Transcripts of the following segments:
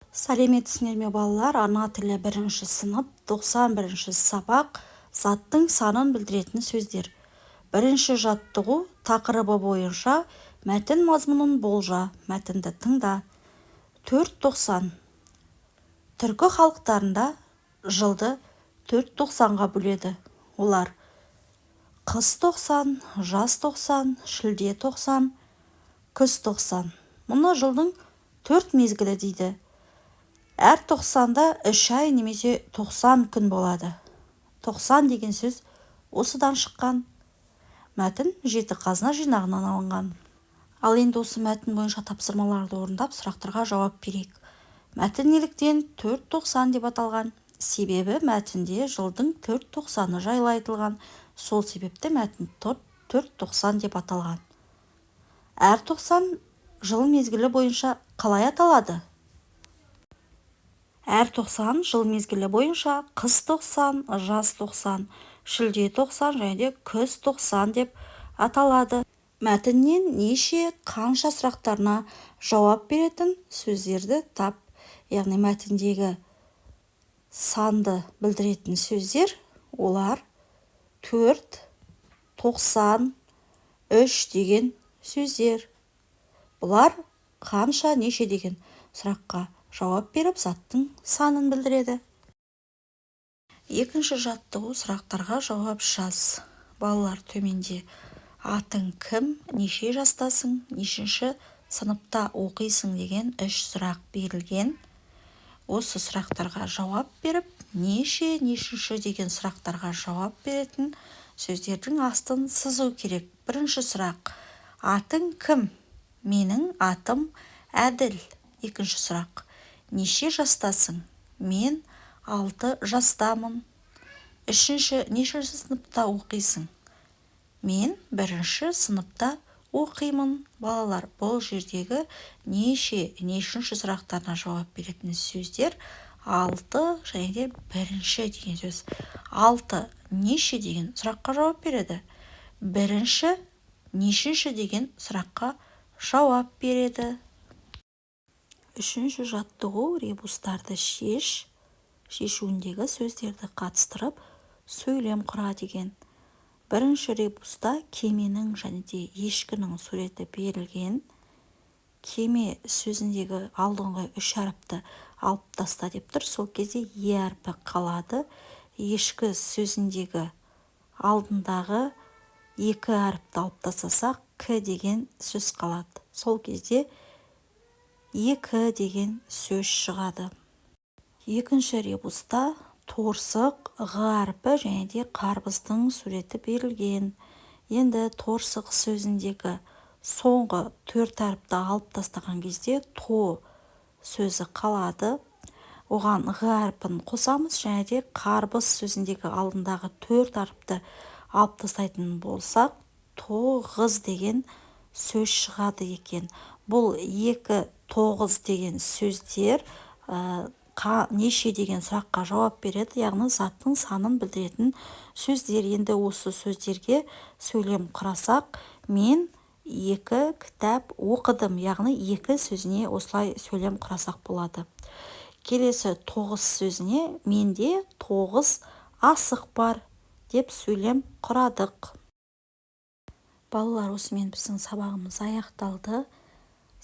Сәлеметсіңдер ме балалар? Ана тілі 1-ші сынып, 91-ші сабақ, заттың санын білдіретін сөздер. 1-ші жаттығу тақырыбы бойынша мәтін мазмұнын болжа, мәтінді тыңда. 4.90. Түркі халықтарында жылды 4.90-ға бөледі. Олар қыс 90, жаз 90, шілде 90, күз 90. Мұны жылдың 4 мезгілі дейді. Әр 90-да 3 ай немесе 90 күн болады. 90 деген сөз осыдан шыққан. Мәтін 7 қазына жинағынан алынған. Ал енді осы мәтін бойынша тапсырмаларды орындап, сұрақтарға жауап берейік. Мәтін неліктен 4.90 деп аталған? Себебі мәтінде жылдың 4.90-ы жайлы айтылған. Сол себепті мәтін 4.90 деп аталған. Әр 90 жыл мезгілі бойынша қалай аталады? Әр 90 жыл мезгілі бойынша қыс 90, жаз 90, шілде 90 және де күз 90 деп аталады. Мәтіннен неше, қанша сұрақтарына жауап беретін сөздерді тап. Яғни мәтіндегі санды білдіретін сөздер олар 4, 90, 3 деген сөздер. Бұлар қанша, неше деген сұраққа жауап беріп, заттың санын білдіреді. 2-ші жаттығу сұрақтарға жауап жаз. Балалар төменде атың кім, неше жастасың, нешінші сыныпта оқисың деген 3 сұрақ берілген. Осы сұрақтарға жауап беріп, нешінші деген сұрақтарға жауап беретін сөздердің астын сызу керек. 1-ші сұрақ: атың кім? Менің атым Әділ. 2-ші сұрақ: неше жастасың? Мен 6 жастамын. 3-ші: нешінші сыныпта оқисың? Мен 1-ші сыныпта оқимын. Балалар, бұл жердегі нешінші сұрақтарына жауап беретін сөздер 6 және де 1-ші деген сөз. 6 неше деген сұраққа жауап береді. 1-ші нешінші деген сұраққа жауап береді. 3-ші жаттығу ребустарды шешуіндегі сөздерді қатыстырып сөйлем құра деген. 1-ші ребуста кеменің және де ешкінің суреті берілген. Кеме сөзіндегі алдыңғы 3 әріпті алып таста деп тұр. Сол кезде е әрпі қалады. Ешкі сөзіндегі алдындағы 2 әріпті алып тастасақ, к деген сөз қалады. Сол кезде екі деген сөз шығады. 2-ші ребуста торсық, ғы әрпі және де қарбыздың суреті берілген. Енді торсық сөзіндегі соңғы 4 әріпті алып тастаған кезде то сөзі қалады. Оған ғы әрпін қосамыз және де қарбыз сөзіндегі алдындағы 4 әріпті алып тастайтын болсақ, тоғыз деген сөз шығады екен. Бұл 2, 9 деген сөздер неше деген сұраққа жауап береді, яғни заттың санын білдіретін сөздер. Енді осы сөздерге сөйлем құрасақ, мен 2 кітап оқыдым, яғни 2 сөзіне осылай сөйлем құрасақ болады. Келесі 9 сөзіне менде 9 асық бар деп сөйлем құрадық. Балалар, осымен біздің сабағымыз аяқталды.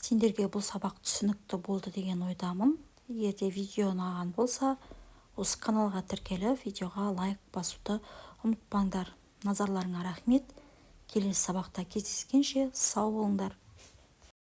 Сендерге бұл сабақ түсінікті болды деген ойдамын. Егер де видео ұнаған болса, осы каналға тіркеліп, видеоға лайк басуды ұмытпаңдар. Назарларыңа рахмет. Келесі сабақта кездескенше сау болыңдар.